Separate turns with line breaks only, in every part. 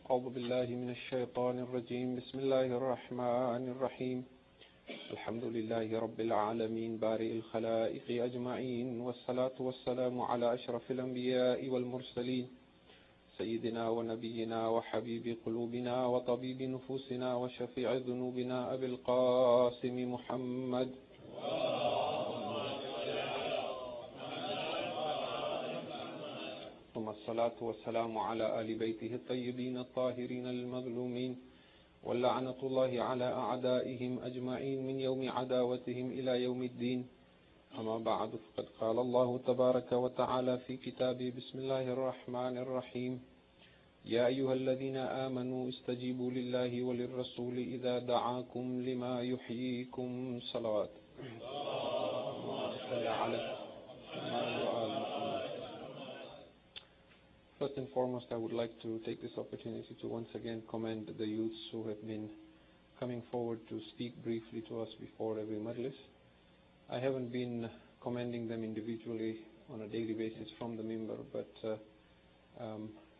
أعوذ بالله من الشيطان الرجيم بسم الله الرحمن الرحيم الحمد لله رب العالمين بارئ الخلائق أجمعين والصلاة والسلام على أشرف الأنبياء والمرسلين سيدنا ونبينا وحبيب قلوبنا وطبيب نفوسنا وشفيع ذنوبنا أبي القاسم محمد ثم الصلاة والسلام على آل بيته الطيبين الطاهرين المظلومين واللعنة الله على أعدائهم أجمعين من يوم عداوتهم إلى يوم الدين. أما بعد فقد قال الله تبارك وتعالى في كتابه بسم الله الرحمن الرحيم يا أيها الذين آمنوا استجيبوا لله وللرسول إذا دعاكم لما يحييكم صلوات First and foremost, I would like to take this opportunity to once again commend the youths who have been coming forward to speak briefly to us before every majlis. I haven't been commending them individually on a daily basis from the minbar, but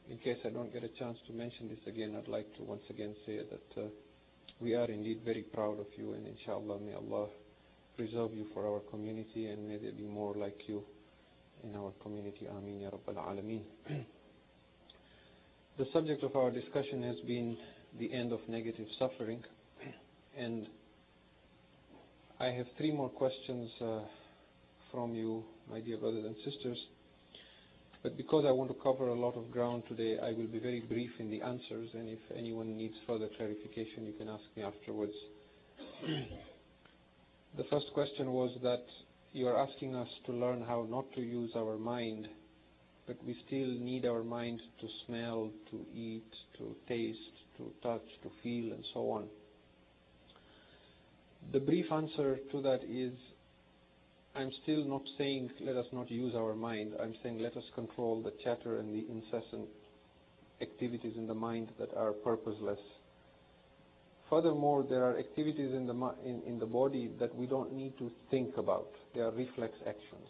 in case I don't get a chance to mention this again, I'd like to once again say that we are indeed very proud of you, and inshallah may Allah preserve you for our community, and may there be more like you in our community. Ameen ya Rabbal Alameen. The subject of our discussion has been the end of negative suffering, and I have three more questions from you, my dear brothers and sisters. But because I want to cover a lot of ground today, I will be very brief in the answers, and if anyone needs further clarification, you can ask me afterwards. The first question was that you are asking us to learn how not to use our mind, but we still need our mind to smell, to eat, to taste, to touch, to feel, and so on. The brief answer to that is, I'm still not saying let us not use our mind. I'm saying let us control the chatter and the incessant activities in the mind that are purposeless. Furthermore, there are activities in the body that we don't need to think about. They are reflex actions.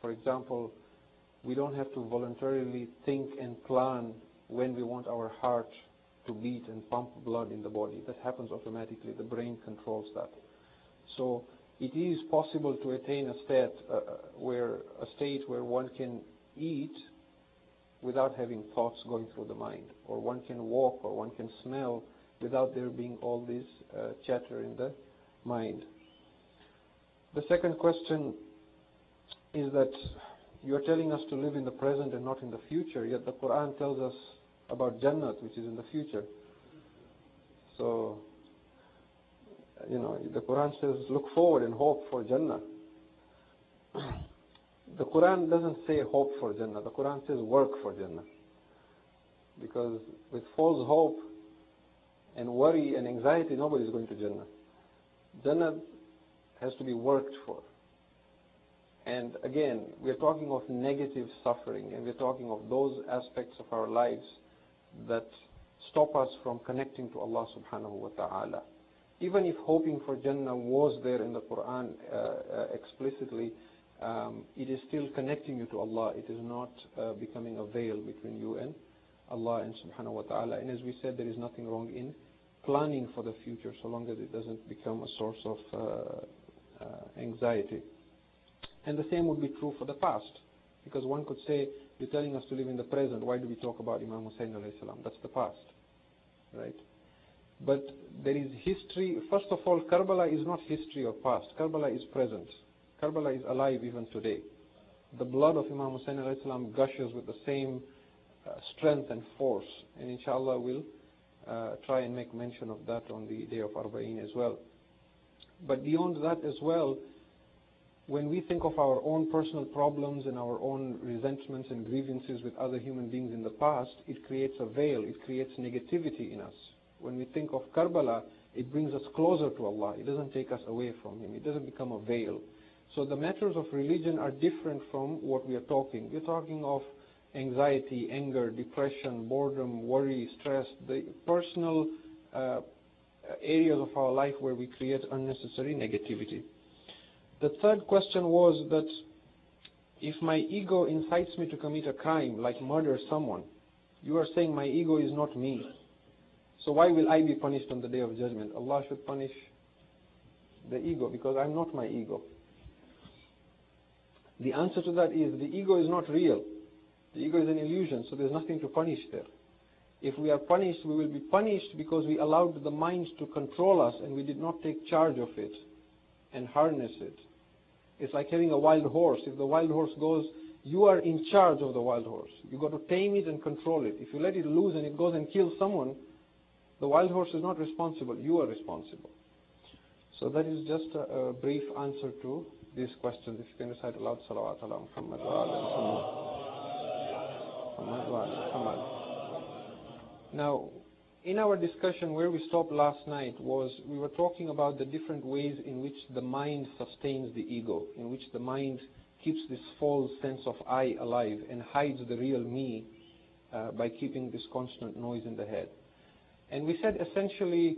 For example, we don't have to voluntarily think and plan when we want our heart to beat and pump blood in the body. That happens automatically. The brain controls that. So it is possible to attain a state where one can eat without having thoughts going through the mind, or one can walk, or one can smell without there being all this chatter in the mind. The second question is that you are telling us to live in the present and not in the future, yet the Quran tells us about Jannat, which is in the future. So, the Quran says, look forward and hope for Jannah. The Quran doesn't say hope for Jannah. The Quran says work for Jannah. Because with false hope and worry and anxiety, nobody is going to Jannah. Jannah has to be worked for. And again, we are talking of negative suffering, and we are talking of those aspects of our lives that stop us from connecting to Allah subhanahu wa ta'ala. Even if hoping for Jannah was there in the Quran explicitly, it is still connecting you to Allah. It is not becoming a veil between you and Allah and subhanahu wa ta'ala. And as we said, there is nothing wrong in planning for the future, so long as it doesn't become a source of anxiety. And the same would be true for the past. Because one could say, you're telling us to live in the present, why do we talk about Imam Hussein alayhi salam? That's the past. Right? But there is history. First of all, Karbala is not history or past. Karbala is present. Karbala is alive even today. The blood of Imam Hussein alayhi salam gushes with the same strength and force. And inshallah we'll try and make mention of that on the day of Arba'een as well. But beyond that as well, when we think of our own personal problems and our own resentments and grievances with other human beings in the past, it creates a veil, it creates negativity in us. When we think of Karbala, it brings us closer to Allah. It doesn't take us away from Him. It doesn't become a veil. So the matters of religion are different from what we are talking. We're talking of anxiety, anger, depression, boredom, worry, stress, the personal areas of our life where we create unnecessary negativity. The third question was that if my ego incites me to commit a crime, like murder someone, you are saying my ego is not me. So why will I be punished on the Day of Judgment? Allah should punish the ego, because I'm not my ego. The answer to that is the ego is not real. The ego is an illusion, so there's nothing to punish there. If we are punished, we will be punished because we allowed the mind to control us and we did not take charge of it and harness it. It's like having a wild horse. If the wild horse goes, you are in charge of the wild horse. You've got to tame it and control it. If you let it loose and it goes and kills someone, the wild horse is not responsible. You are responsible. So that is just a brief answer to these questions. If you can recite aloud, salawat ala Muhammad wa ala Muhammad wa ala Muhammad. Now, in our discussion where we stopped last night was we were talking about the different ways in which the mind sustains the ego, in which the mind keeps this false sense of I alive and hides the real me by keeping this constant noise in the head. And we said essentially,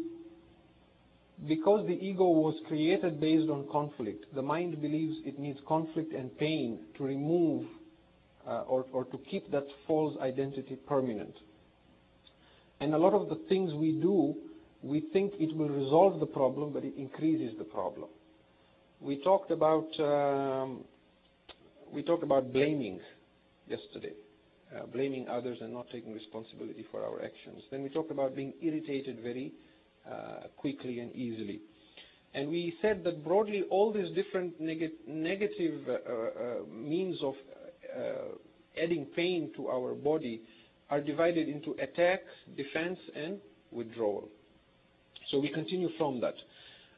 because the ego was created based on conflict, the mind believes it needs conflict and pain to remove or to keep that false identity permanent. And a lot of the things we do, we think it will resolve the problem, but it increases the problem. We talked about blaming yesterday, blaming others and not taking responsibility for our actions. Then we talked about being irritated very quickly and easily. And we said that broadly all these different negative means of adding pain to our body are divided into attack, defense, and withdrawal. So we continue from that.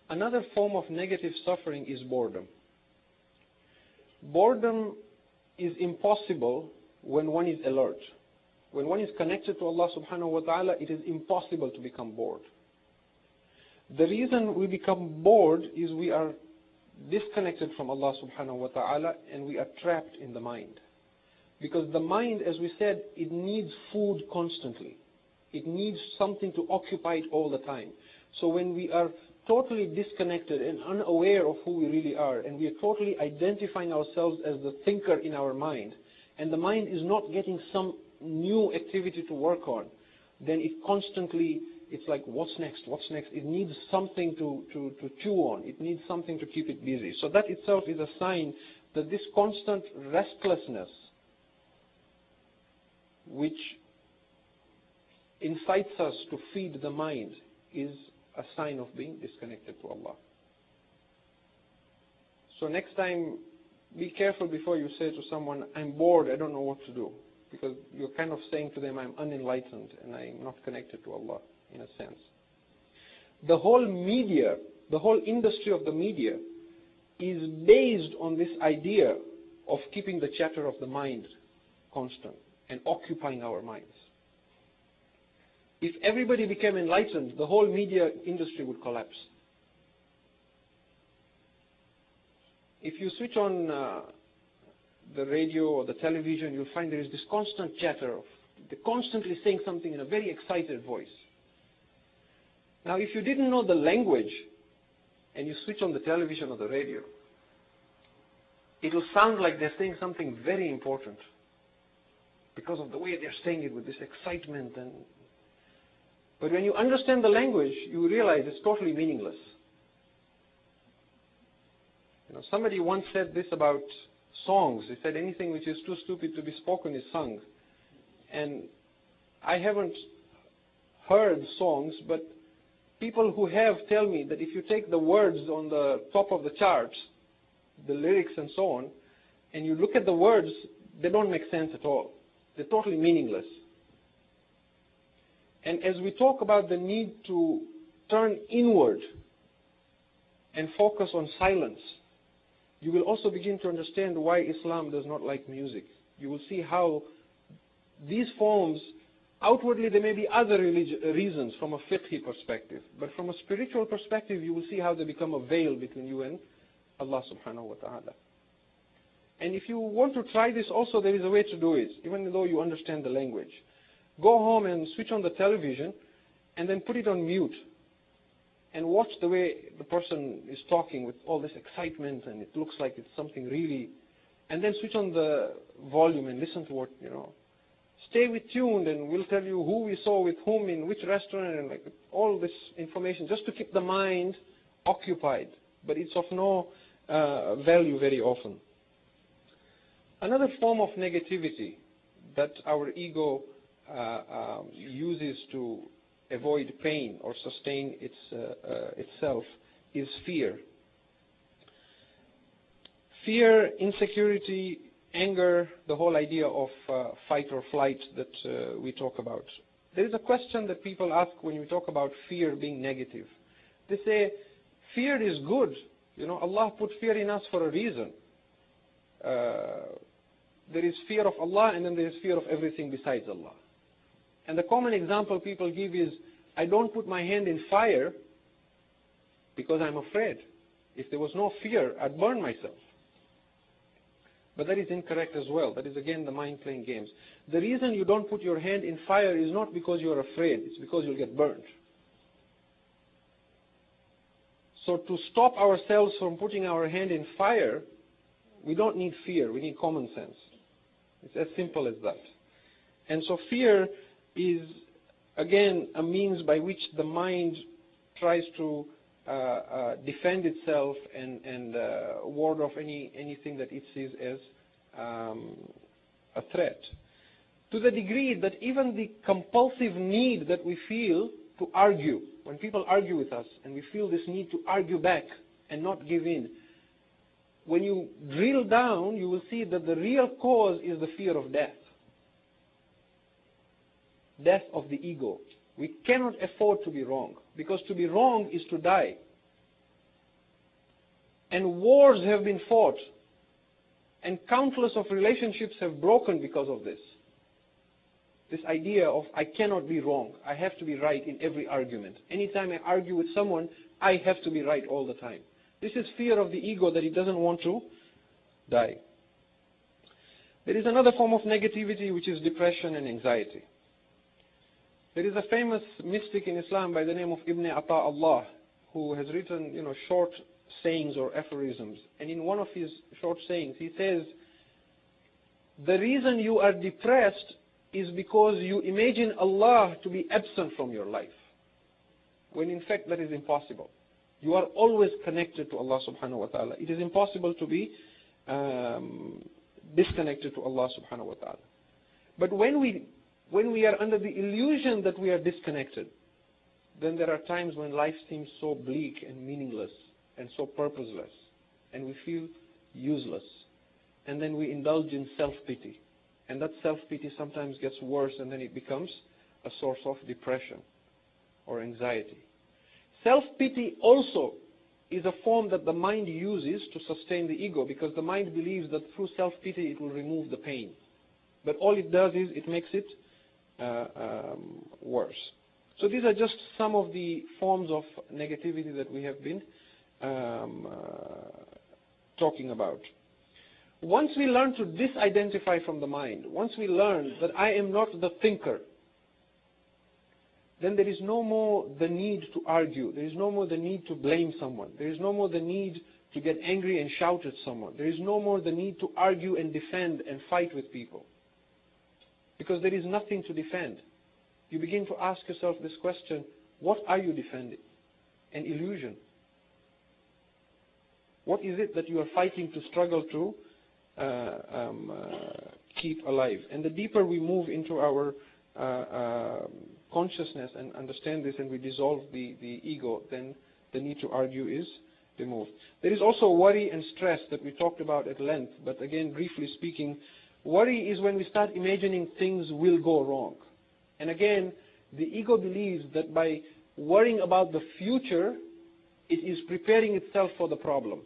Another form of negative suffering is boredom. Boredom is impossible when one is alert. When one is connected to Allah subhanahu wa ta'ala, it is impossible to become bored. The reason we become bored is we are disconnected from Allah subhanahu wa ta'ala and we are trapped in the mind. Because the mind, as we said, it needs food constantly. It needs something to occupy it all the time. So when we are totally disconnected and unaware of who we really are, and we are totally identifying ourselves as the thinker in our mind, and the mind is not getting some new activity to work on, then it constantly, it's like, what's next, what's next? It needs something to chew on. It needs something to keep it busy. So that itself is a sign that this constant restlessness, which incites us to feed the mind, is a sign of being disconnected to Allah. So next time, be careful before you say to someone, I'm bored, I don't know what to do. Because you're kind of saying to them, I'm unenlightened and I'm not connected to Allah, in a sense. The whole media, the whole industry of the media is based on this idea of keeping the chatter of the mind constant and occupying our minds. If everybody became enlightened, the whole media industry would collapse. If you switch on the radio or the television, you'll find there is this constant chatter. They're constantly saying something in a very excited voice. Now, if you didn't know the language and you switch on the television or the radio, it will sound like they're saying something very important because of the way they're saying it with this excitement. But when you understand the language, you realize it's totally meaningless. You know, somebody once said this about songs. He said anything which is too stupid to be spoken is sung. And I haven't heard songs, but people who have tell me that if you take the words on the top of the charts, the lyrics and so on, and you look at the words, they don't make sense at all. They're totally meaningless. And as we talk about the need to turn inward and focus on silence, you will also begin to understand why Islam does not like music. You will see how these forms, outwardly there may be other reasons from a fiqhi perspective, but from a spiritual perspective you will see how they become a veil between you and Allah subhanahu wa ta'ala. And if you want to try this also, there is a way to do it, even though you understand the language. Go home and switch on the television and then put it on mute and watch the way the person is talking with all this excitement and it looks like it's something really, and then switch on the volume and listen to what, stay tuned and we'll tell you who we saw with whom in which restaurant, and like all this information just to keep the mind occupied. But it's of no value very often. Another form of negativity that our ego uses to avoid pain or sustain itself is fear. Fear, insecurity, anger, the whole idea of fight or flight that we talk about. There is a question that people ask when we talk about fear being negative. They say, fear is good. You know, Allah put fear in us for a reason. There is fear of Allah, and then there is fear of everything besides Allah. And the common example people give is, I don't put my hand in fire because I'm afraid. If there was no fear, I'd burn myself. But that is incorrect as well. That is again the mind playing games. The reason you don't put your hand in fire is not because you're afraid, it's because you'll get burned. So to stop ourselves from putting our hand in fire, we don't need fear, we need common sense. It's as simple as that. And so fear is, again, a means by which the mind tries to defend itself and ward off anything that it sees as a threat. To the degree that even the compulsive need that we feel to argue, when people argue with us and we feel this need to argue back and not give in, when you drill down, you will see that the real cause is the fear of death. Death of the ego. We cannot afford to be wrong, because to be wrong is to die. And wars have been fought, and countless of relationships have broken because of this. This idea of I cannot be wrong, I have to be right in every argument. Anytime I argue with someone, I have to be right all the time. This is fear of the ego that it doesn't want to die. There is another form of negativity, which is depression and anxiety. There is a famous mystic in Islam by the name of Ibn Ata'Allah, who has written, short sayings or aphorisms. And in one of his short sayings, he says, the reason you are depressed is because you imagine Allah to be absent from your life, when in fact that is impossible. You are always connected to Allah subhanahu wa ta'ala. It is impossible to be disconnected to Allah subhanahu wa ta'ala. But when we are under the illusion that we are disconnected, then there are times when life seems so bleak and meaningless and so purposeless, and we feel useless. And then we indulge in self-pity. And that self-pity sometimes gets worse, and then it becomes a source of depression or anxiety. Self-pity also is a form that the mind uses to sustain the ego, because the mind believes that through self-pity it will remove the pain. But all it does is it makes it worse. So these are just some of the forms of negativity that we have been talking about. Once we learn to disidentify from the mind, once we learn that I am not the thinker, then there is no more the need to argue. There is no more the need to blame someone. There is no more the need to get angry and shout at someone. There is no more the need to argue and defend and fight with people, because there is nothing to defend. You begin to ask yourself this question, what are you defending? An illusion. What is it that you are fighting to struggle to keep alive? And the deeper we move into our consciousness and understand this, and we dissolve the ego, then the need to argue is removed. There is also worry and stress that we talked about at length, but again, briefly speaking, worry is when we start imagining things will go wrong. And again, the ego believes that by worrying about the future, it is preparing itself for the problem.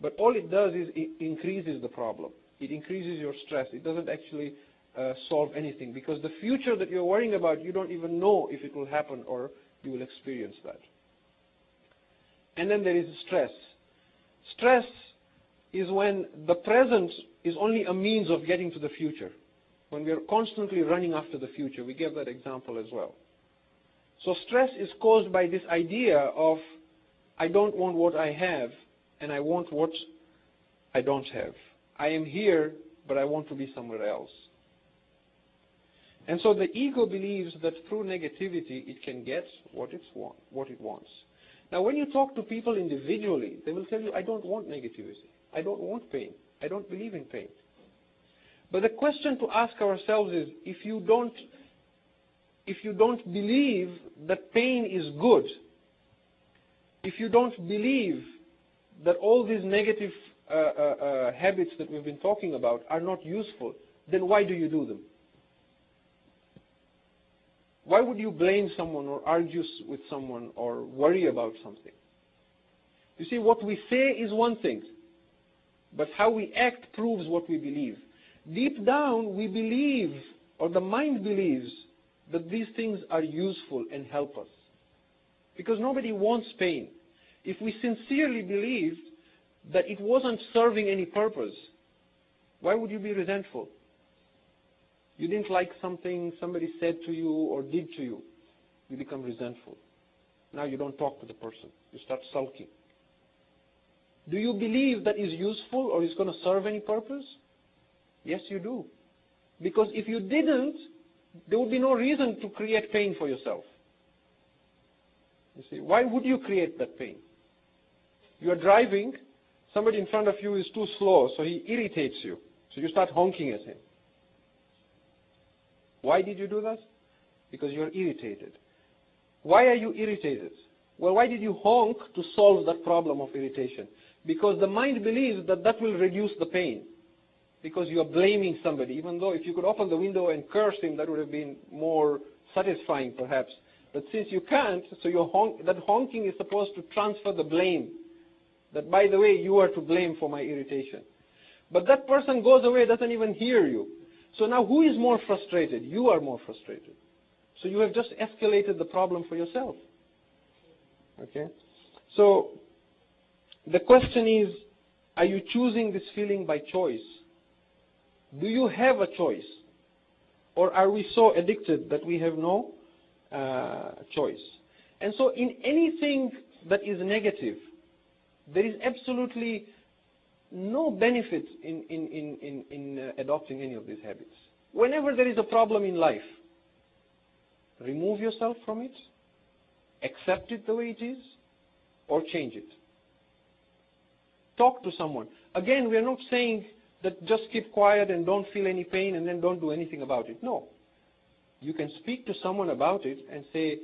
But all it does is it increases the problem. It increases your stress. It doesn't actually solve anything, because the future that you're worrying about, you don't even know if it will happen or you will experience that. And then there is stress. Stress is when the present is only a means of getting to the future. When we are constantly running after the future. We gave that example as well. So stress is caused by this idea of, I don't want what I have, and I want what I don't have. I am here, but I want to be somewhere else. And so the ego believes that through negativity it can get what it wants. Now when you talk to people individually, they will tell you, I don't want negativity. I don't want pain. I don't believe in pain. But the question to ask ourselves is, if you don't believe that pain is good, if you don't believe that all these negative habits that we've been talking about are not useful, then why do you do them? Why would you blame someone or argue with someone or worry about something? You see, what we say is one thing, but how we act proves what we believe. Deep down, we believe, or the mind believes, that these things are useful and help us. Because nobody wants pain. If we sincerely believed that it wasn't serving any purpose, why would you be resentful? You didn't like something somebody said to you or did to you. You become resentful. Now you don't talk to the person. You start sulking. Do you believe that is useful or is going to serve any purpose? Yes, you do. Because if you didn't, there would be no reason to create pain for yourself. You see, why would you create that pain? You are driving, somebody in front of you is too slow, so he irritates you. So you start honking at him. Why did you do that? Because you are irritated. Why are you irritated? Well, why did you honk to solve that problem of irritation? Because the mind believes that that will reduce the pain. Because you are blaming somebody, even though if you could open the window and curse him, that would have been more satisfying perhaps. But since you can't, so that honking is supposed to transfer the blame. That, by the way, you are to blame for my irritation. But that person goes away, doesn't even hear you. So now who is more frustrated? You are more frustrated. So you have just escalated the problem for yourself. Okay? So the question is, are you choosing this feeling by choice? Do you have a choice? Or are we so addicted that we have no choice? And so in anything that is negative, there is absolutely no benefit in adopting any of these habits. Whenever there is a problem in life, remove yourself from it, accept it the way it is, or change it. Talk to someone. Again, we are not saying that just keep quiet and don't feel any pain and then don't do anything about it. No. You can speak to someone about it and say,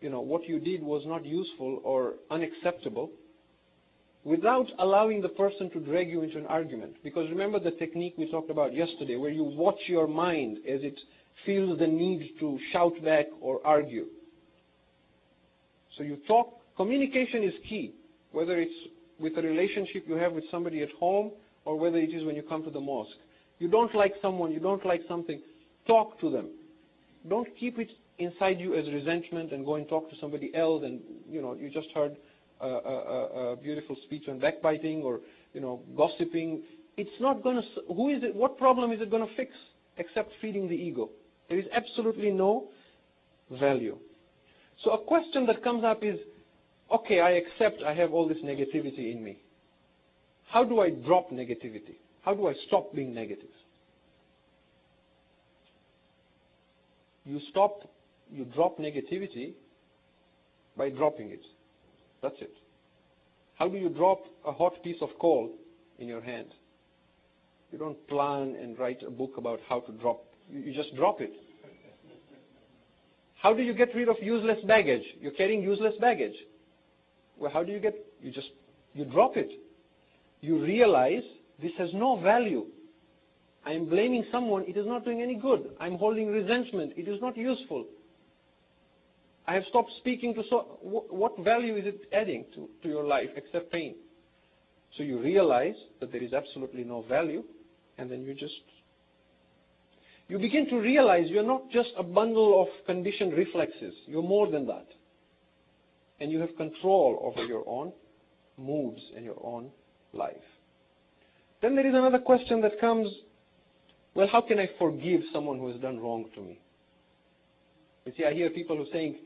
you know, what you did was not useful or unacceptable, without allowing the person to drag you into an argument. Because remember the technique we talked about yesterday, where you watch your mind as it feels the need to shout back or argue. So you talk. Communication is key, whether it's with a relationship you have with somebody at home or whether it is when you come to the mosque. You don't like someone, you don't like something, talk to them. Don't keep it inside you as resentment and go and talk to somebody else and, you know, you just heard a beautiful speech on backbiting or, you know, gossiping. It's not going to, what problem is it going to fix except feeding the ego? There is absolutely no value. So a question that comes up is, okay, I accept I have all this negativity in me. How do I drop negativity? How do I stop being negative? You drop negativity by dropping it. That's it. How do you drop a hot piece of coal in your hand? You don't plan and write a book about how to drop. You just drop it. How do you get rid of useless baggage? You're carrying useless baggage. Well, how do you you drop it. You realize this has no value. I am blaming someone, it is not doing any good. I'm holding resentment, it is not useful. I have stopped speaking to what value is it adding to your life except pain? So you realize that there is absolutely no value, and then you begin to realize you're not just a bundle of conditioned reflexes, you're more than that. And you have control over your own moods and your own life. Then there is another question that comes, well, how can I forgive someone who has done wrong to me? You see, I hear people who are saying,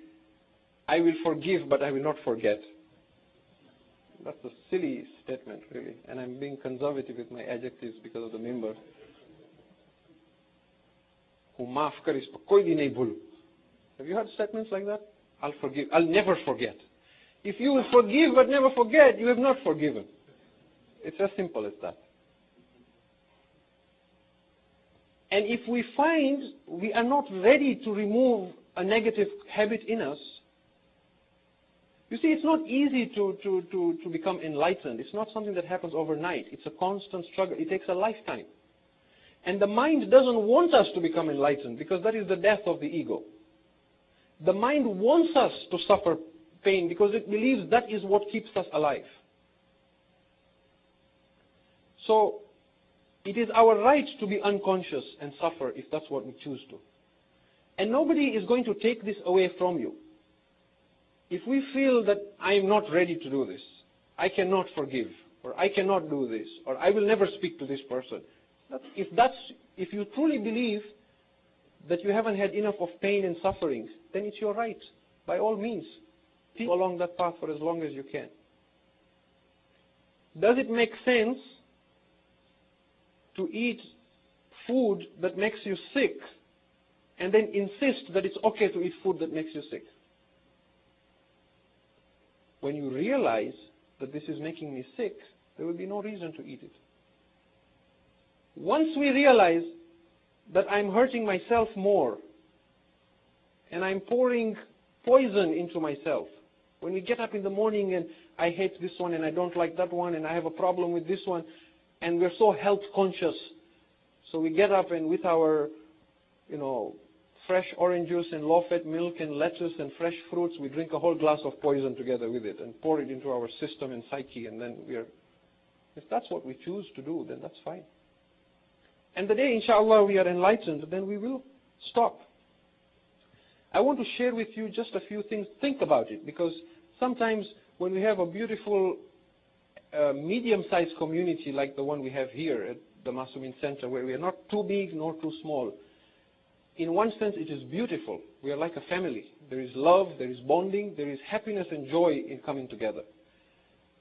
I will forgive, but I will not forget. That's a silly statement, really. And I'm being conservative with my adjectives because of the member. who maaf karis pa koi di nahi bhulu. Have you heard statements like that? I'll forgive. I'll never forget. If you will forgive but never forget, you have not forgiven. It's as simple as that. And if we find we are not ready to remove a negative habit in us, you see, it's not easy to become enlightened. It's not something that happens overnight. It's a constant struggle. It takes a lifetime. And the mind doesn't want us to become enlightened because that is the death of the ego. The mind wants us to suffer pain because it believes that is what keeps us alive. So, it is our right to be unconscious and suffer if that's what we choose to. And nobody is going to take this away from you. If we feel that I am not ready to do this, I cannot forgive, or I cannot do this, or I will never speak to this person, if you truly believe that you haven't had enough of pain and suffering, then it's your right. By all means, keep along that path for as long as you can. Does it make sense to eat food that makes you sick and then insist that it's okay to eat food that makes you sick? When you realize that this is making me sick, there will be no reason to eat it. Once we realize that I'm hurting myself more and I'm pouring poison into myself, when we get up in the morning and I hate this one and I don't like that one and I have a problem with this one, and we're so health conscious, so we get up and with our, fresh orange juice and low-fat milk and lettuce and fresh fruits, we drink a whole glass of poison together with it and pour it into our system and psyche, and then if that's what we choose to do, then that's fine. And the day, inshallah, we are enlightened, then we will stop. I want to share with you just a few things. Think about it, because sometimes when we have a beautiful medium-sized community like the one we have here at the Masumin Center, where we are not too big nor too small, in one sense it is beautiful. We are like a family. There is love, there is bonding, there is happiness and joy in coming together.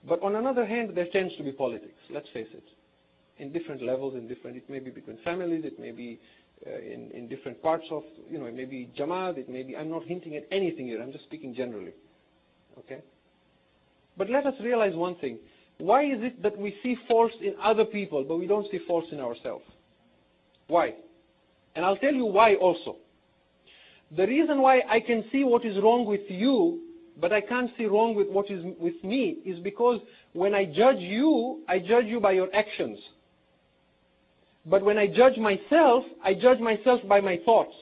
But on another hand, there tends to be politics, let's face it, in different levels, it may be between families, it may be in different parts of, it may be Jamaat, it may be, I'm not hinting at anything here, I'm just speaking generally. Okay? But let us realize one thing. Why is it that we see faults in other people, but we don't see faults in ourselves? Why? And I'll tell you why also. The reason why I can see what is wrong with you, but I can't see wrong with what is with me, is because when I judge you by your actions. But when I judge myself by my thoughts.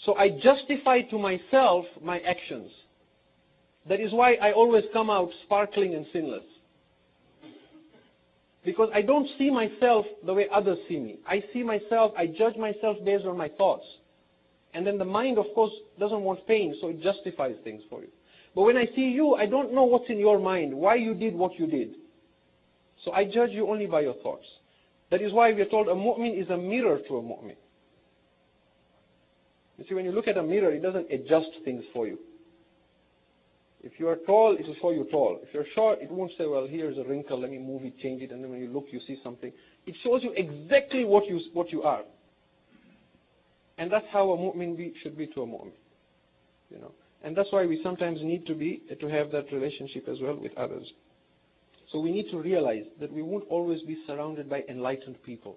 So I justify to myself my actions. That is why I always come out sparkling and sinless. Because I don't see myself the way others see me. I judge myself based on my thoughts. And then the mind, of course, doesn't want pain, so it justifies things for you. But when I see you, I don't know what's in your mind, why you did what you did. So I judge you only by your thoughts. That is why we are told a mu'min is a mirror to a mu'min. You see, when you look at a mirror, it doesn't adjust things for you. If you are tall, it will show you tall. If you're short, it won't say, well, here's a wrinkle, let me move it, change it, and then when you look, you see something. It shows you exactly what you are. And that's how a mu'min should be to a mu'min. And that's why we sometimes need to have that relationship as well with others. So we need to realize that we won't always be surrounded by enlightened people.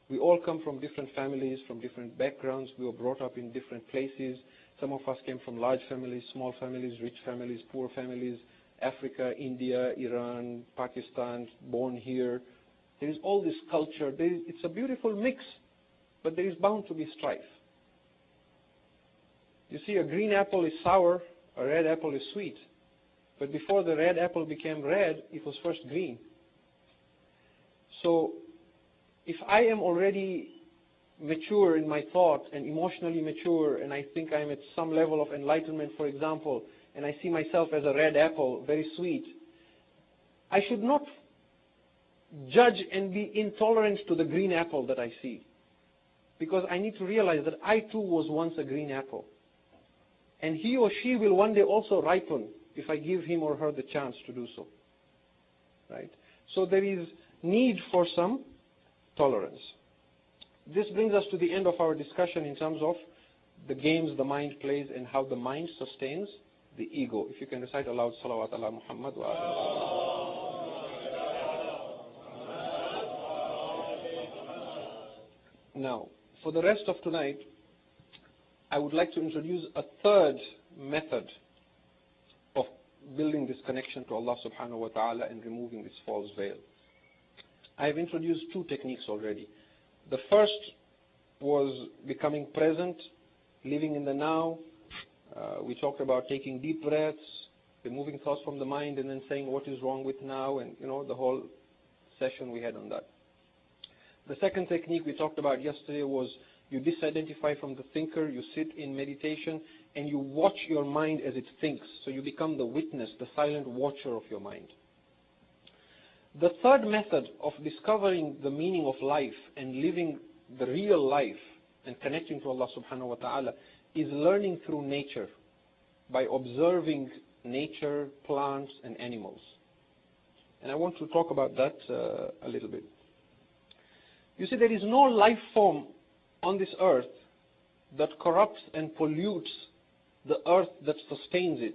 We all come from different families, from different backgrounds. We were brought up in different places. Some of us came from large families, small families, rich families, poor families, Africa, India, Iran, Pakistan, born here. There is all this culture. It's a beautiful mix, but there is bound to be strife. You see, a green apple is sour, a red apple is sweet. But before the red apple became red, it was first green. So, if I am already mature in my thought and emotionally mature, and I think I'm at some level of enlightenment, for example, and I see myself as a red apple, very sweet, I should not judge and be intolerant to the green apple that I see. Because I need to realize that I too was once a green apple. And he or she will one day also ripen if I give him or her the chance to do so. Right? So there is need for some tolerance. this brings us to the end of our discussion in terms of the games the mind plays and how the mind sustains the ego. If you can recite aloud, Salawat ala Muhammad wa Now, for the rest of tonight, I would like to introduce a third method of building this connection to Allah subhanahu wa ta'ala and removing this false veil. I have introduced two techniques already. The first was becoming present, living in the now. We talked about taking deep breaths, removing thoughts from the mind, and then saying what is wrong with now, and the whole session we had on that. The second technique we talked about yesterday was you disidentify from the thinker, you sit in meditation, and you watch your mind as it thinks. So you become the witness, the silent watcher of your mind. The third method of discovering the meaning of life and living the real life and connecting to Allah subhanahu wa ta'ala is learning through nature, by observing nature, plants, and animals. And I want to talk about that a little bit. You see, there is no life form on this earth that corrupts and pollutes the earth that sustains it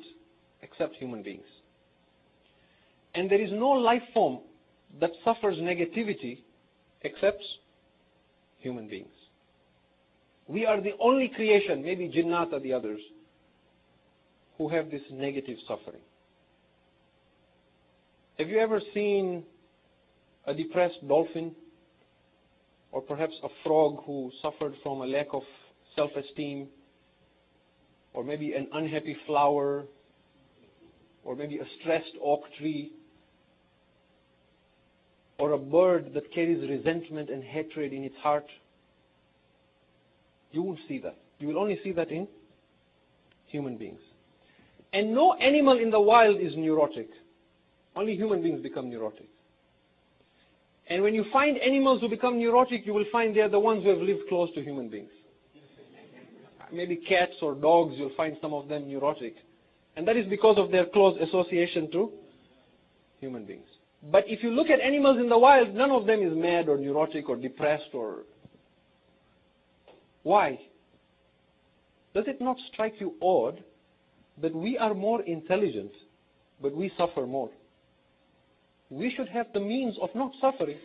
except human beings. And there is no life form that suffers negativity except human beings. We are the only creation, maybe jinnat or the others, who have this negative suffering. Have you ever seen a depressed dolphin? Or perhaps a frog who suffered from a lack of self-esteem? Or maybe an unhappy flower? Or maybe a stressed oak tree? Or a bird that carries resentment and hatred in its heart? You won't see that. You will only see that in human beings. And no animal in the wild is neurotic. Only human beings become neurotic. And when you find animals who become neurotic, you will find they are the ones who have lived close to human beings. Maybe cats or dogs, you'll find some of them neurotic. And that is because of their close association to human beings. But if you look at animals in the wild, none of them is mad or neurotic or depressed or... Why? Does it not strike you odd that we are more intelligent, but we suffer more? We should have the means of not suffering,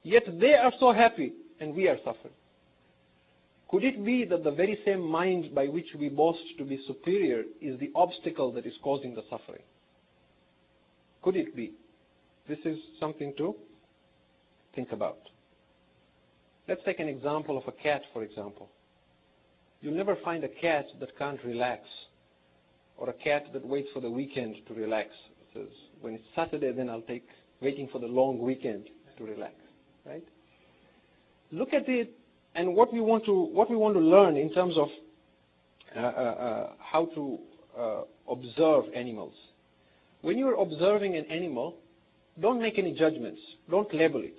yet they are so happy and we are suffering. Could it be that the very same mind by which we boast to be superior is the obstacle that is causing the suffering? Could it be? This is something to think about. Let's take an example of a cat, for example. You'll never find a cat that can't relax, or a cat that waits for the weekend to relax. It says, when it's Saturday, then I'll take waiting for the long weekend to relax, right? Look at it, and what we want to learn in terms of how to observe animals. When you're observing an animal, don't make any judgments. Don't label it.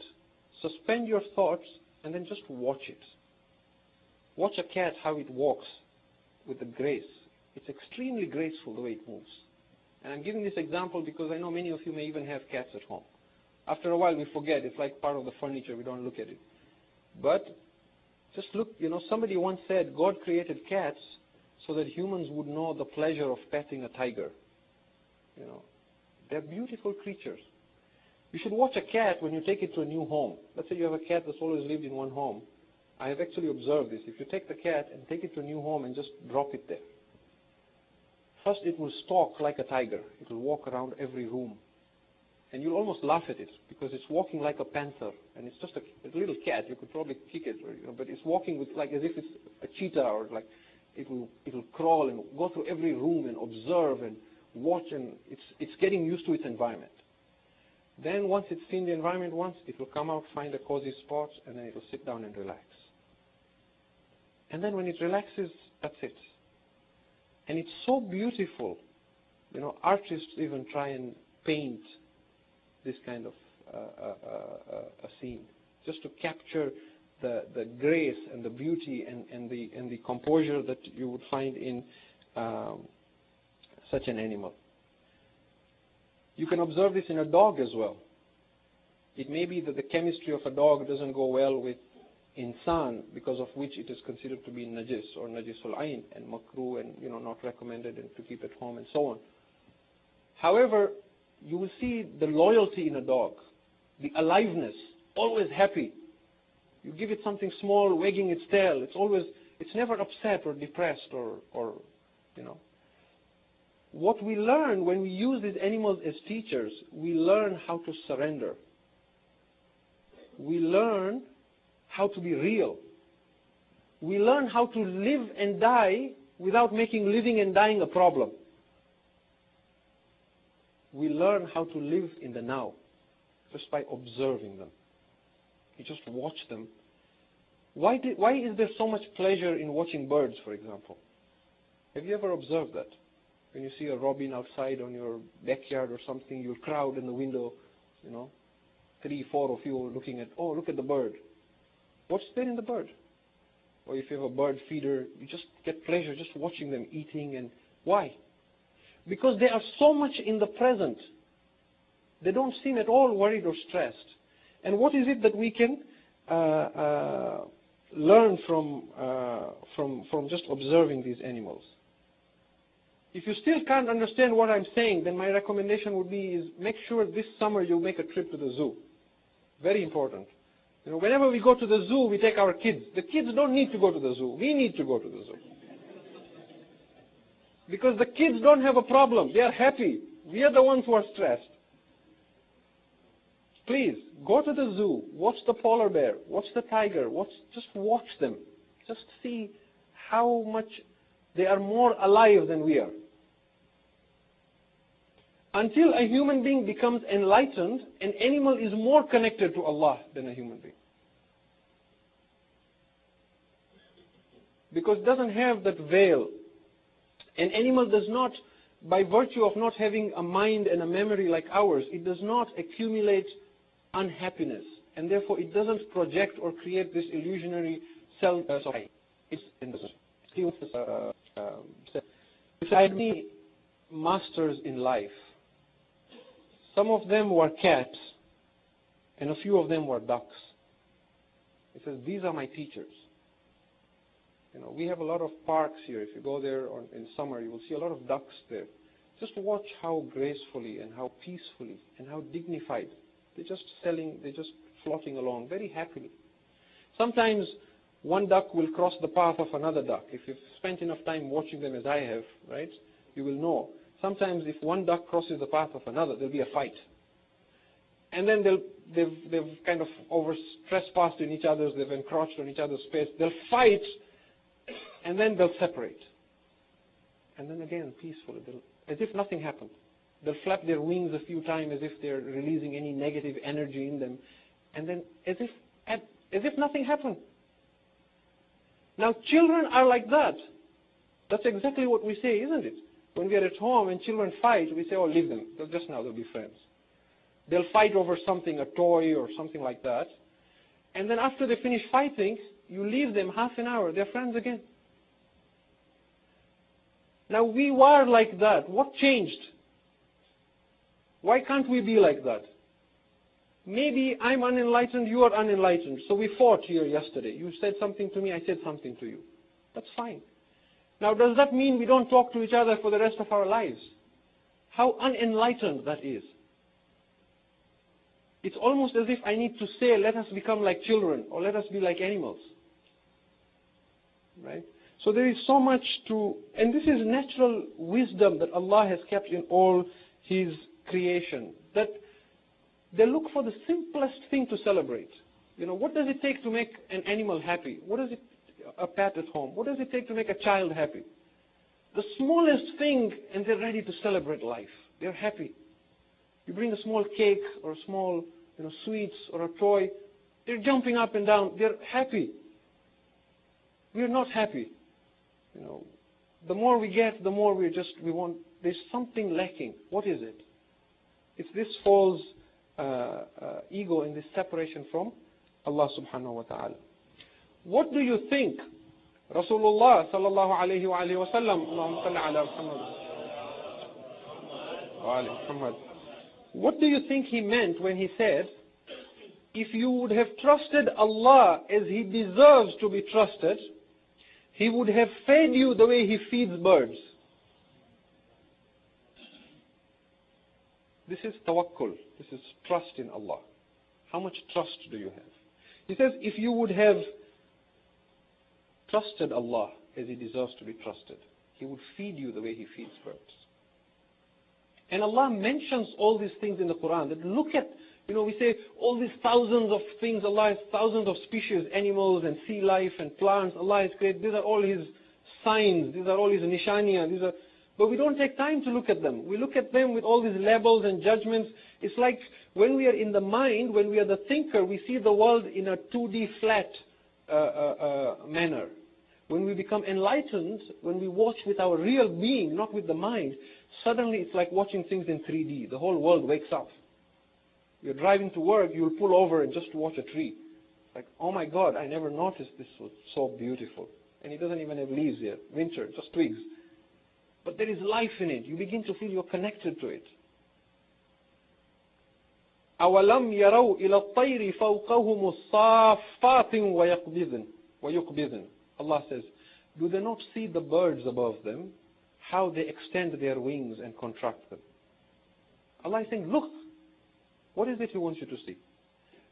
Suspend your thoughts and then just watch it. Watch a cat, how it walks with the grace. It's extremely graceful the way it moves. And I'm giving this example because I know many of you may even have cats at home. After a while we forget. It's like part of the furniture. We don't look at it. But just look, somebody once said God created cats so that humans would know the pleasure of petting a tiger. They're beautiful creatures. You should watch a cat when you take it to a new home. Let's say you have a cat that's always lived in one home. I have actually observed this. If you take the cat and take it to a new home and just drop it there, first it will stalk like a tiger. It will walk around every room. And you'll almost laugh at it because it's walking like a panther. And it's just a little cat. You could probably kick it, but it's walking with like as if it's a cheetah, or like it will crawl and go through every room and observe and watch, and it's getting used to its environment. Then once it's seen the environment once, it will come out, find a cozy spot, and then it will sit down and relax. And then when it relaxes, that's it. And it's so beautiful. Artists even try and paint this kind of a scene, just to capture the grace and the beauty and the composure that you would find in such an animal. You can observe this in a dog as well. It may be that the chemistry of a dog doesn't go well with insan, because of which it is considered to be najis or najisul ayn and makruh and not recommended and to keep at home and so on. However, you will see the loyalty in a dog, the aliveness, always happy. You give it something small, wagging its tail. It's never upset or depressed or. What we learn when we use these animals as teachers, we learn how to surrender. We learn how to be real. We learn how to live and die without making living and dying a problem. We learn how to live in the now just by observing them. You just watch them. Why is there so much pleasure in watching birds, for example? Have you ever observed that? When you see a robin outside on your backyard or something, you'll crowd in the window, 3, 4 of you looking at, oh, look at the bird. What's there in the bird? Or if you have a bird feeder, you just get pleasure just watching them eating. And why? Because they are so much in the present. They don't seem at all worried or stressed. And what is it that we can learn from just observing these animals? If you still can't understand what I'm saying, then my recommendation would be is make sure this summer you make a trip to the zoo. Very important. Whenever we go to the zoo, we take our kids. The kids don't need to go to the zoo. We need to go to the zoo. Because the kids don't have a problem. They are happy. We are the ones who are stressed. Please, go to the zoo. Watch the polar bear. Watch the tiger. Just watch them. Just see how much they are more alive than we are. Until a human being becomes enlightened, an animal is more connected to Allah than a human being. Because it doesn't have that veil. An animal does not, by virtue of not having a mind and a memory like ours, it does not accumulate unhappiness. And therefore it doesn't project or create this illusionary self. It's in the beside me, masters in life. Some of them were cats, and a few of them were ducks. He says, these are my teachers. We have a lot of parks here. If you go there in summer, you will see a lot of ducks there. Just watch how gracefully and how peacefully and how dignified. They're just floating along very happily. Sometimes one duck will cross the path of another duck. If you've spent enough time watching them as I have, right, you will know. Sometimes if one duck crosses the path of another, there'll be a fight. And then they've kind of trespassed in each other's, they've encroached on each other's space. They'll fight, and then they'll separate. And then again, peacefully, as if nothing happened. They'll flap their wings a few times as if they're releasing any negative energy in them. And then as if nothing happened. Now, children are like that. That's exactly what we say, isn't it? When we are at home and children fight, we say, oh, leave them. They'll be friends. They'll fight over something, a toy or something like that. And then after they finish fighting, you leave them half an hour. They're friends again. Now, we were like that. What changed? Why can't we be like that? Maybe I'm unenlightened, you are unenlightened. So we fought here yesterday. You said something to me, I said something to you. That's fine. Now, does that mean we don't talk to each other for the rest of our lives? How unenlightened that is. It's almost as if I need to say, let us become like children, or let us be like animals. Right? So there is so much and this is natural wisdom that Allah has kept in all His creation. That they look for the simplest thing to celebrate. What does it take to make an animal happy? A pet at home? What does it take to make a child happy? The smallest thing, and they're ready to celebrate life. They're happy. You bring a small cake or small, sweets or a toy, they're jumping up and down. They're happy. We're not happy. The more we get, the more we want. There's something lacking. What is it? It's this false ego and this separation from Allah subhanahu wa ta'ala. What do you think Rasulullah sallallahu alayhi wa alihi wa sallam, Allahumma salli ala Muhammad, what do you think he meant when he said, if you would have trusted Allah as He deserves to be trusted, He would have fed you the way He feeds birds. This is tawakkul. This is trust in Allah. How much trust do you have? He says, if you would have trusted Allah as He deserves to be trusted, He would feed you the way He feeds birds. And Allah mentions all these things in the Quran. That look at, we say all these thousands of things, Allah has thousands of species, animals and sea life and plants. Allah has created. These are all His signs. These are all His nishaniya. But we don't take time to look at them. We look at them with all these labels and judgments. It's like when we are in the mind, when we are the thinker, we see the world in a 2D flat manner. When we become enlightened, when we watch with our real being, not with the mind, suddenly it's like watching things in 3D. The whole world wakes up. You're driving to work, you'll pull over and just watch a tree. Like, oh my God, I never noticed this was so beautiful. And it doesn't even have leaves here. Winter, just twigs. But there is life in it. You begin to feel you're connected to it. أَوَلَمْ يَرَوْا إِلَى الطَّيْرِ فَوْقَهُمُ الصَّافَّاتٍ وَيُقْبِضْنَ. Allah says, do they not see the birds above them, how they extend their wings and contract them? Allah is saying, look, what is it He wants you to see?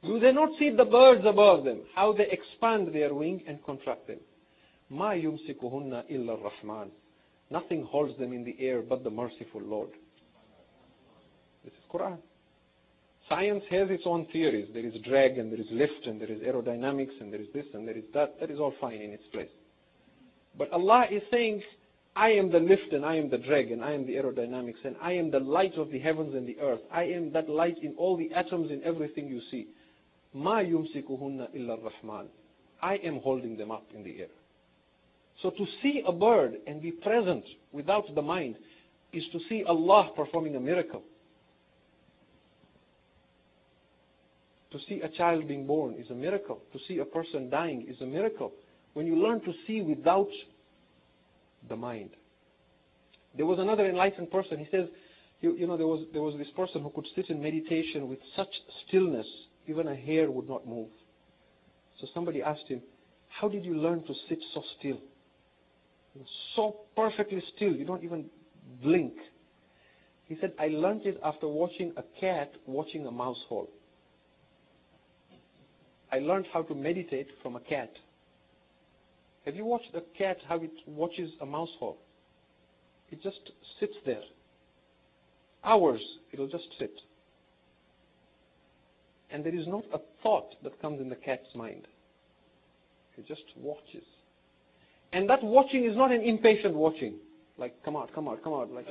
Do they not see the birds above them, how they expand their wing and contract them? مَا يُمْسِكُهُنَّ إِلَّا الرَّحْمَنُ. Nothing holds them in the air but the merciful Lord. This is Quran. Science has its own theories. There is drag and there is lift and there is aerodynamics and there is this and there is that. That is all fine in its place. But Allah is saying, I am the lift and I am the drag and I am the aerodynamics and I am the light of the heavens and the earth. I am that light in all the atoms in everything you see. مَا يُمْسِكُهُنَّ إِلَّا الرَّحْمَنُ. I am holding them up in the air. So to see a bird and be present without the mind is to see Allah performing a miracle. To see a child being born is a miracle. To see a person dying is a miracle. When you learn to see without the mind. There was another enlightened person. He says, there was this person who could sit in meditation with such stillness, even a hair would not move. So somebody asked him, how did you learn to sit so still? So perfectly still, you don't even blink. He said, I learned it after watching a cat watching a mouse hole. I learned how to meditate from a cat. Have you watched a cat how it watches a mouse hole? It just sits there. Hours, it'll just sit. And there is not a thought that comes in the cat's mind. It just watches. And that watching is not an impatient watching. Like, come out, come out, come out. Like,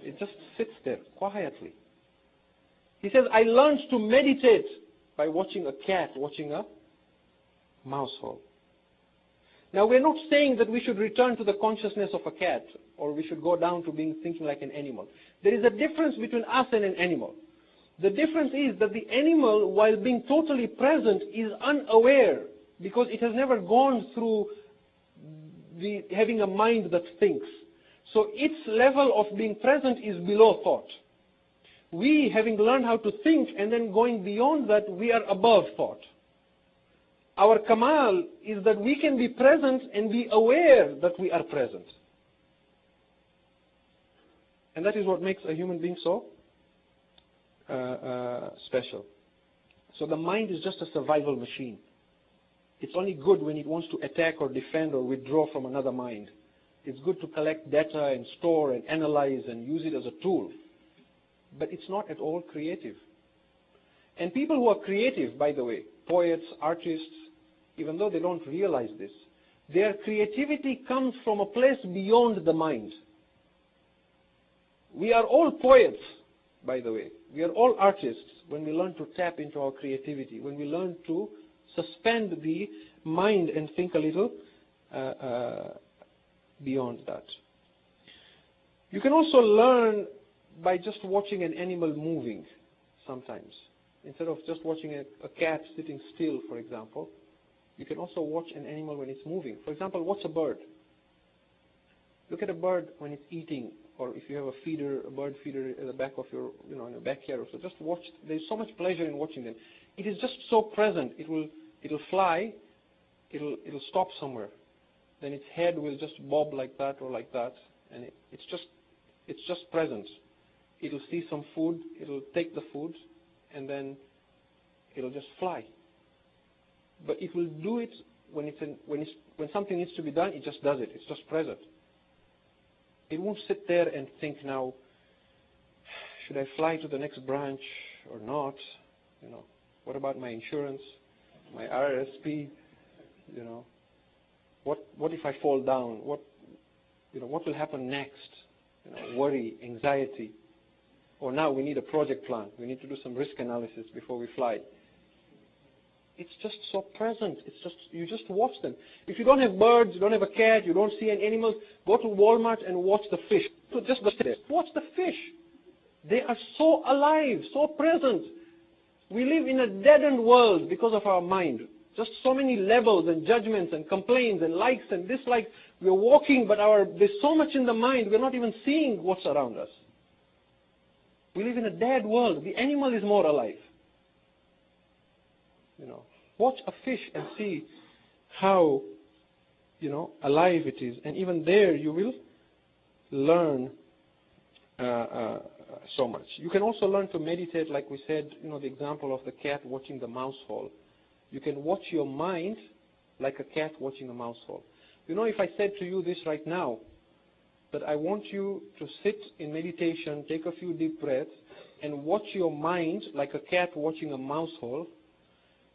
It just sits there quietly. He says, I learned to meditate by watching a cat watching a mouse hole. Now, we're not saying that we should return to the consciousness of a cat or we should go down to thinking like an animal. There is a difference between us and an animal. The difference is that the animal, while being totally present, is unaware because it has never gone through having a mind that thinks. So its level of being present is below thought. We, having learned how to think and then going beyond that, we are above thought. Our kamal is that we can be present and be aware that we are present. And that is what makes a human being so special. So the mind is just a survival machine. It's only good when it wants to attack or defend or withdraw from another mind. It's good to collect data and store and analyze and use it as a tool. But it's not at all creative. And people who are creative, by the way, poets, artists, even though they don't realize this, their creativity comes from a place beyond the mind. We are all poets, by the way. We are all artists when we learn to tap into our creativity, when we learn to suspend the mind and think a little beyond that. You can also learn by just watching an animal moving sometimes. Instead of just watching a cat sitting still, for example, you can also watch an animal when it's moving. For example, watch a bird. Look at a bird when it's eating or if you have a feeder, a bird feeder at the back of your, in your backyard, so just watch. There's so much pleasure in watching them. It is just so present. It'll fly. It'll stop somewhere. Then its head will just bob like that or like that, and it's just present. It'll see some food. It'll take the food, and then it'll just fly. But it will do it when something needs to be done. It just does it. It's just present. It won't sit there and think, now, should I fly to the next branch or not? What about my insurance, my RRSP? What if I fall down? What will happen next? Worry, anxiety. Or now we need a project plan. We need to do some risk analysis before we fly. It's just so present. You just watch them. If you don't have birds, you don't have a cat, you don't see any animals, go to Walmart and watch the fish. So just go there. Watch the fish. They are so alive, so present. We live in a deadened world because of our mind. Just so many levels and judgments and complaints and likes and dislikes. We're walking, but there's so much in the mind, we're not even seeing what's around us. We live in a dead world. The animal is more alive. Watch a fish and see how, alive it is. And even there you will learn so much. You can also learn to meditate, like we said, the example of the cat watching the mouse hole. You can watch your mind like a cat watching a mouse hole. If I said to you this right now, that I want you to sit in meditation, take a few deep breaths, and watch your mind like a cat watching a mouse hole,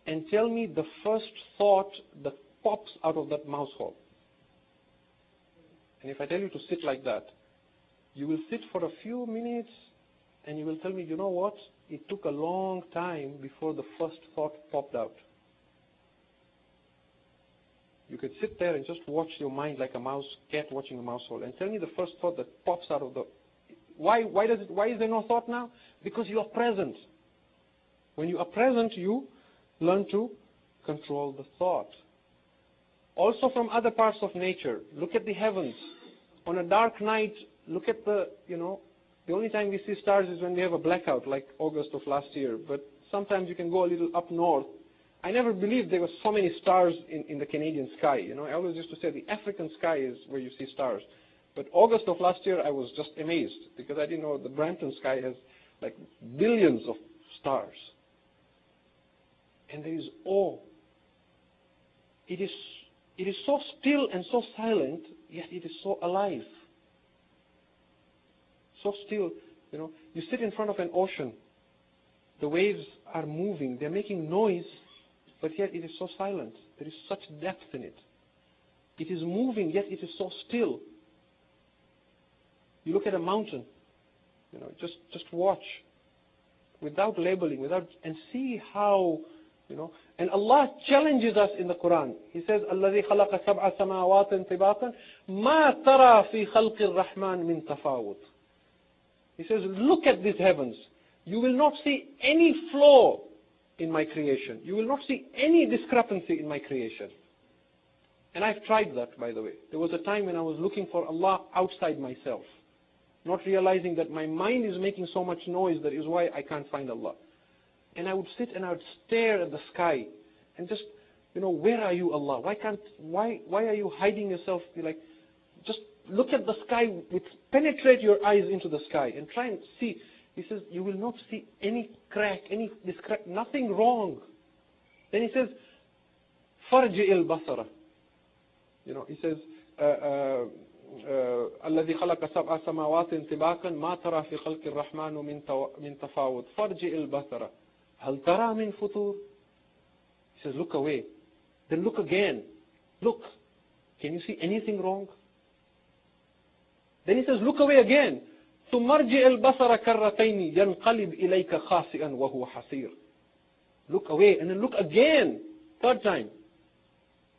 and tell me the first thought that pops out of that mouse hole. And if I tell you to sit like that, you will sit for a few minutes and you will tell me, you know what? It took a long time before the first thought popped out. You could sit there and just watch your mind like a cat watching a mouse hole, and tell me the first thought that pops out of the... Why is there no thought now? Because you are present. When you are present, you learn to control the thought. Also from other parts of nature, look at the heavens. On a dark night, look at the only time we see stars is when we have a blackout, like August of last year. But sometimes you can go a little up north. I never believed there were so many stars in the Canadian sky. I always used to say the African sky is where you see stars. But August of last year, I was just amazed because I didn't know the Brampton sky has like billions of stars. And there is awe. It is so still and so silent, yet it is so alive. So still, you sit in front of an ocean. The waves are moving. They're making noise, but yet it is so silent. There is such depth in it. It is moving, yet it is so still. You look at a mountain, just watch, without labeling, and see how, and Allah challenges us in the Quran. He says, الَّذِي خَلَقَ سَبْعَ سَمَاوَاتٍ طِبَاقًا مَا تَرَى فِي خَلْقِ الرَّحْمَنِ مِنْ تَفَاوُتٍ. He says, look at these heavens. You will not see any flaw in my creation. You will not see any discrepancy in my creation. And I've tried that, by the way. There was a time when I was looking for Allah outside myself, not realizing that my mind is making so much noise that is why I can't find Allah. And I would sit and I would stare at the sky and just, where are you, Allah? Why are you hiding yourself? Just look at the sky, penetrate your eyes into the sky and try and see. He says, you will not see any crack, nothing wrong. Then he says, فَرْجِئِ الْبَصَرَ. He says, الذي خلق سبع سماوات طباقا ما ترى في خلق الرحمن من تفاوت فارجع البصر هل ترى من فطور. He says, look away. Then look again. Look. Can you see anything wrong? Then he says, look away again. ثم ارجع البصر كرتين ينقلب إليك خاسئا وهو حسير. Look away and then look again. Third time.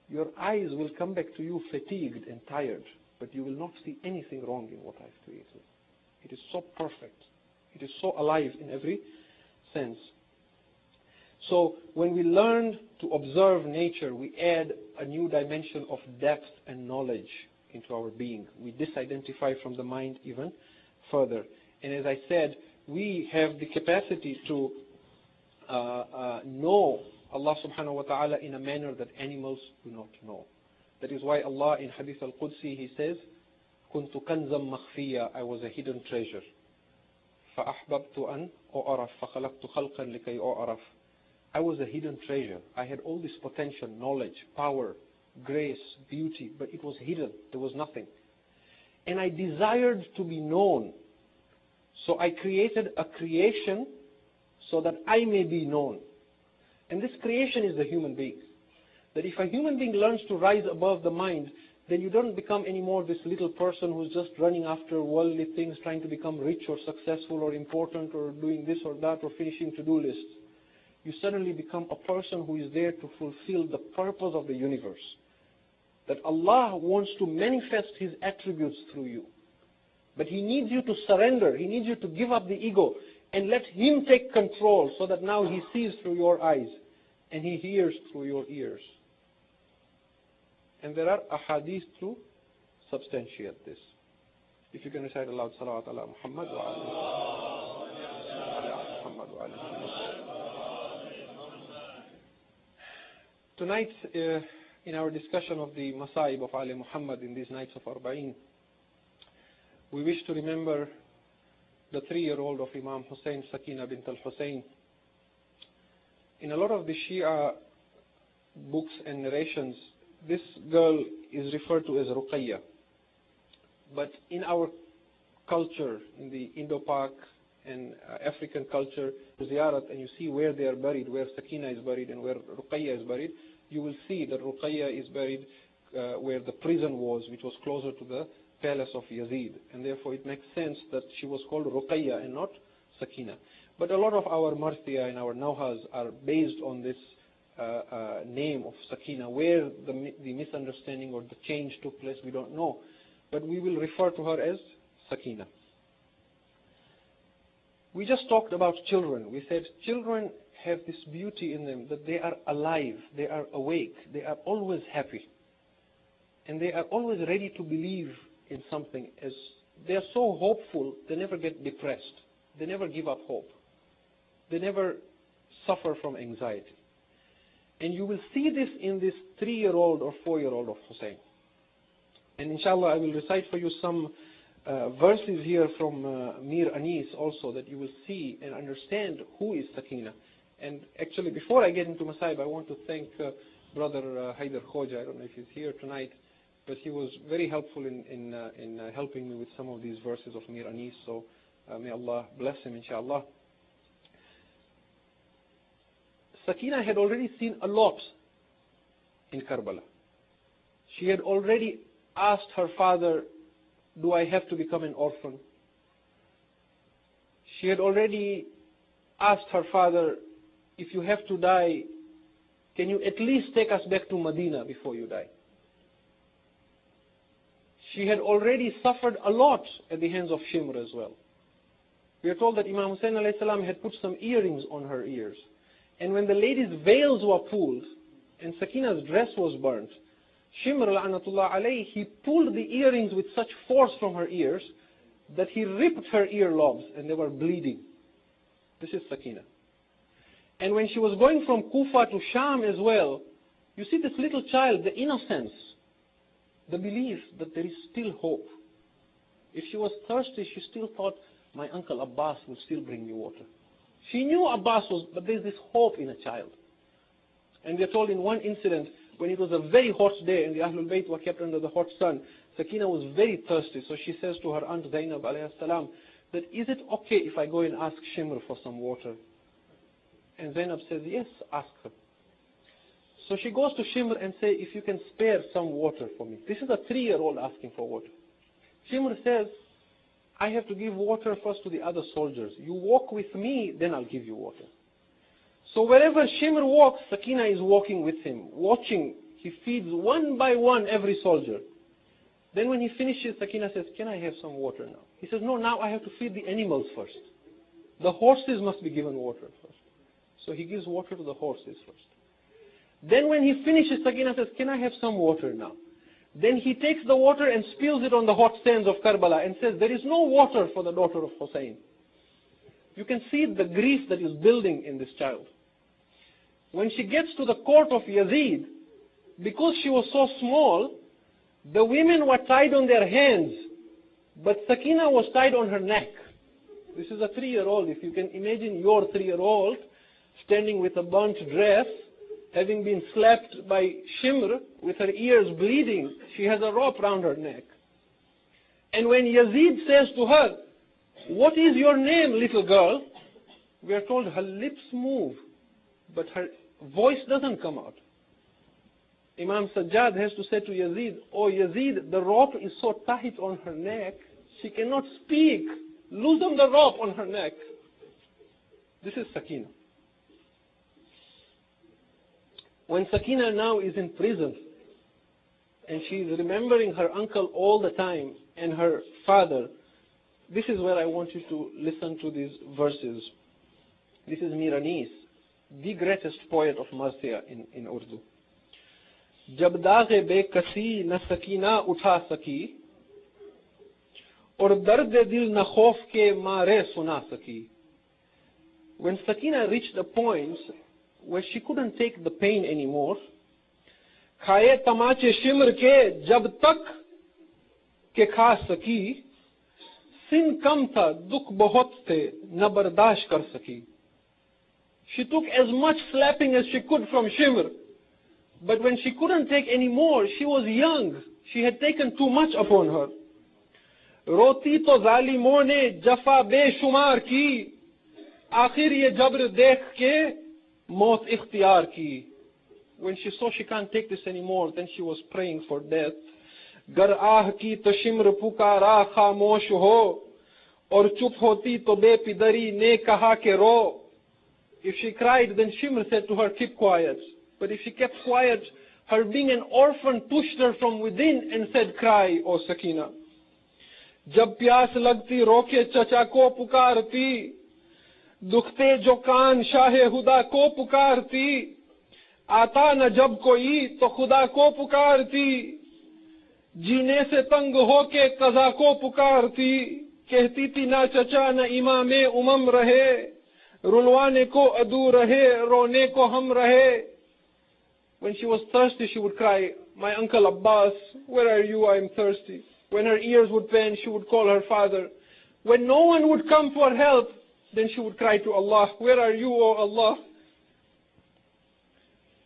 Your eyes will come back to you fatigued and tired, but you will not see anything wrong in what I've created. It is so perfect. It is so alive in every sense. So when we learn to observe nature, we add a new dimension of depth and knowledge into our being. We disidentify from the mind even further. And as I said, we have the capacity to know Allah subhanahu wa ta'ala in a manner that animals do not know. That is why Allah in Hadith al-Qudsi, He says, كنت كنزا مخفيا, I was a hidden treasure. فأحببت أن أعرف فخلقت خلقا لكي أعرف. I was a hidden treasure. I had all this potential, knowledge, power, grace, beauty, but it was hidden. There was nothing. And I desired to be known. So I created a creation so that I may be known. And this creation is the human being. That if a human being learns to rise above the mind, then you don't become anymore this little person who's just running after worldly things, trying to become rich or successful or important or doing this or that or finishing to-do lists. You suddenly become a person who is there to fulfill the purpose of the universe. That Allah wants to manifest His attributes through you. But He needs you to surrender. He needs you to give up the ego and let Him take control so that now He sees through your eyes and He hears through your ears. And there are ahadith to substantiate this. If you can recite aloud, salawat ala Muhammad wa ala Muhammad wa ala. Tonight, in our discussion of the Masaib of Ali Muhammad in these nights of Arba'in, we wish to remember the 3-year-old of Imam Hussein, Sakina bint al-Hussein. In a lot of the Shia books and narrations, this girl is referred to as Ruqayya. But in our culture, in the Indo-Pak and African culture, ziyarat, and you see where they are buried, where Sakina is buried and where Ruqayya is buried, you will see that Ruqayya is buried where the prison was, which was closer to the palace of Yazid. And therefore it makes sense that she was called Ruqayya and not Sakina. But a lot of our marthiyah and our nawhas are based on this name of Sakina. Where the misunderstanding or the change took place, we don't know. But we will refer to her as Sakina. We just talked about children. We said children have this beauty in them, that they are alive, they are awake, they are always happy. And they are always ready to believe in something. As they are so hopeful, they never get depressed. They never give up hope. They never suffer from anxiety. And you will see this in this 3-year-old or 4-year-old of Hussein. And inshallah, I will recite for you some verses here from Mir Anis also, that you will see and understand who is Sakina. And actually, before I get into Masaib, I want to thank Brother Haider Khoja. I don't know if he's here tonight, but he was very helpful in helping me with some of these verses of Mir Anis. So may Allah bless him, inshallah. Sakina had already seen a lot in Karbala. She had already asked her father, do I have to become an orphan? She had already asked her father, if you have to die, can you at least take us back to Medina before you die? She had already suffered a lot at the hands of Shimr as well. We are told that Imam Hussein alayhi salam had put some earrings on her ears. And when the ladies' veils were pulled and Sakina's dress was burnt, Shimr la'natullah alayhi, he pulled the earrings with such force from her ears that he ripped her earlobes and they were bleeding. This is Sakina. And when she was going from Kufa to Sham as well, you see this little child, the innocence, the belief that there is still hope. If she was thirsty, she still thought, my uncle Abbas will still bring me water. She knew Abbas was, but there's this hope in a child. And we are told in one incident, when it was a very hot day and the Ahlul Bayt were kept under the hot sun, Sakina was very thirsty. So she says to her aunt Zainab alayhi salam, that is it okay if I go and ask Shimr for some water? And Zainab says, yes, ask her. So she goes to Shimr and says, if you can spare some water for me. This is a 3-year-old asking for water. Shimr says, I have to give water first to the other soldiers. You walk with me, then I'll give you water. So wherever Shimr walks, Sakina is walking with him, watching. He feeds one by one every soldier. Then when he finishes, Sakina says, can I have some water now? He says, no, now I have to feed the animals first. The horses must be given water first. So he gives water to the horses first. Then when he finishes, Sakina says, can I have some water now? Then he takes the water and spills it on the hot sands of Karbala and says, there is no water for the daughter of Hussein. You can see the grief that is building in this child. When she gets to the court of Yazid, because she was so small, the women were tied on their hands, but Sakina was tied on her neck. This is a 3-year-old. If you can imagine your 3-year-old standing with a burnt dress, having been slapped by Shimr with her ears bleeding, she has a rope round her neck. And when Yazid says to her, what is your name, little girl? We are told her lips move, but her voice doesn't come out. Imam Sajjad has to say to Yazid, oh Yazid, the rope is so tight on her neck, she cannot speak. Loosen the rope on her neck. This is Sakina. When Sakina now is in prison, and she is remembering her uncle all the time, and her father, this is where I want you to listen to these verses. This is Mir Anis, the greatest poet of Marsiya in Urdu. जब दाग़े बेकसी न सकीना उठा सकी और दर्द दिल न खौफ के मारे सुना सकी. When Sakina reached a point where she couldn't take the pain anymore, खाए तमाचे शिमर के जब तक के खा सकी, सिन कम था दुख बहुत थे न बर्दाश्त कर सकी. She took as much slapping as she could from Shimr. But when she couldn't take any more, she was young. She had taken too much upon her. रोती तो जालिमों ने जफा बेशुमार की, आखिर ये जबर देख के मौत इख्तियार की. When she saw she can't take this anymore, then she was praying for death. गर आह की तो शिम्र पुकारा खामोश हो, और चुप होती तो बेपिदरी ने कहा के रो. If she cried, then Shimr said to her, keep quiet. But if she kept quiet, her being an orphan pushed her from within and said, cry, O Sakina. जब प्यास लगती रोके चचा को पुकारती, दुखते जो कान शाहे हुदा को पुकारती, आता न जब कोई तो खुदा को पुकारती, जीने से तंग होके कज़ा को पुकारती, कहती थी ना चचा न इमामे उमम रहे, रुलवाने को अदू रहे, रोने को हम रहे. When she was thirsty, she would cry, my uncle Abbas, where are you? I am thirsty. When her ears would pain, she would call her father. When no one would come for help, then she would cry to Allah, where are you, O Allah?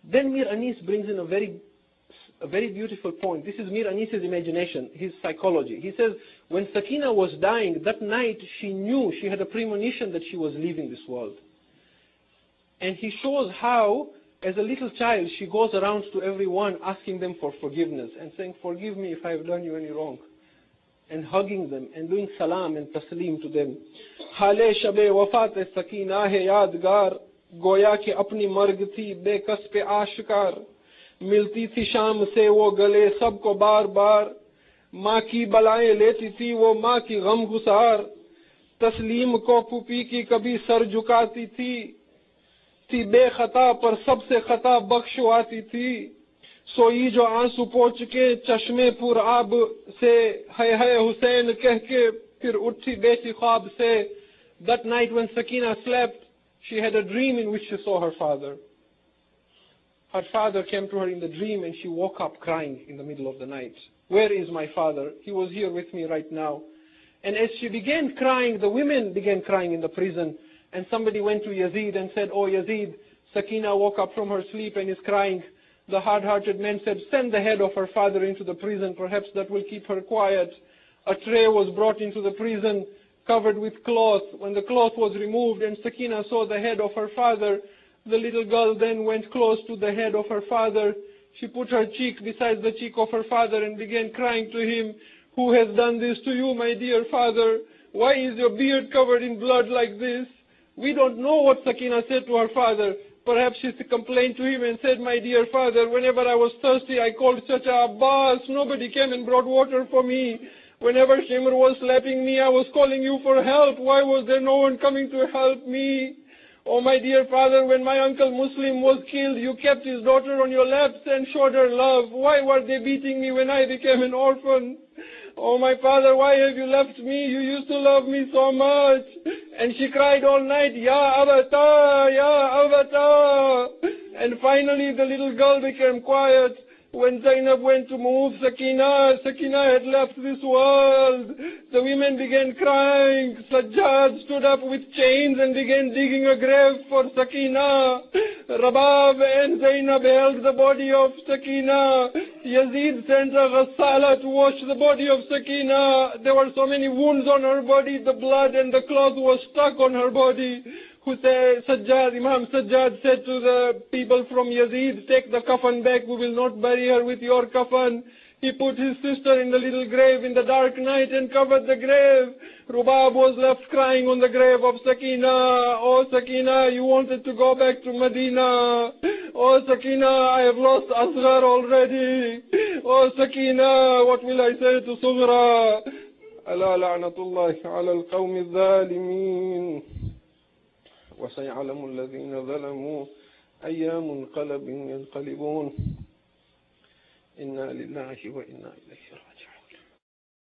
Then Mir Anis brings in a very beautiful point. This is Mir Anis's imagination, his psychology. He says, when Sakina was dying, that night she knew, she had a premonition that she was leaving this world. And he shows how, as a little child, she goes around to everyone asking them for forgiveness and saying, forgive me if I have done you any wrong. And hugging them and doing salam and taslim to them. Hale shabe wafat Sakina hai yadgar, goya ki apni marg thi bekas pe ashkar. मिलती थी शाम से वो गले सबको बार बार, माँ की बलाएं लेती थी वो माँ की गम गुसार, तस्लीम को फूफी की कभी सर झुकाती थी बेखता पर सबसे खता बख्शवाती थी, सोई जो आंसू पोंछ के चश्मे पुर आब से, है हुसैन कह के फिर उठी बेटी ख्वाब से. That night when Sakina slept, she had a dream in which she saw her father. Her father came to her in the dream and she woke up crying in the middle of the night. Where is my father? He was here with me right now. And as she began crying, the women began crying in the prison. And somebody went to Yazid and said, oh Yazid, Sakina woke up from her sleep and is crying. The hard-hearted man said, send the head of her father into the prison. Perhaps that will keep her quiet. A tray was brought into the prison covered with cloth. When the cloth was removed and Sakina saw the head of her father, the little girl then went close to the head of her father. She put her cheek beside the cheek of her father and began crying to him, who has done this to you, my dear father? Why is your beard covered in blood like this? We don't know what Sakina said to her father. Perhaps she complained to him and said, my dear father, whenever I was thirsty, I called Chacha Abbas. Nobody came and brought water for me. Whenever Shimr was slapping me, I was calling you for help. Why was there no one coming to help me?
Oh my dear father, when my uncle Muslim was killed, you kept his daughter on your laps and showed her love. Why were they beating me when I became an orphan? Oh my father, why have you left me? You used to love me so much. And she cried all night, Ya Abata, Ya Abata. And finally the little girl became quiet. When Zainab went to move Sakina had left this world. The women began crying. Sajjad stood up with chains and began digging a grave for Sakina. Rabab and Zainab held the body of Sakina. Yazid sent a ghassala to wash the body of Sakina. There were so many wounds on her body, the blood and the cloth was stuck on her body. Imam Sajjad said to the people from Yazid, take the coffin back, we will not bury her with your coffin. He put his sister in the little grave in the dark night and covered the grave. Rubab was left crying on the grave of Sakina. Oh Sakina, you wanted to go back to Medina. Oh Sakina, I have lost Asghar already. Oh Sakina, what will I say to Sughra? Ala la'natullahi ala al-qawmi al-zalimin. وسيعلم الذين ظلموا أي منقلب ينقلبون إنا لله وإنا إليه راجعون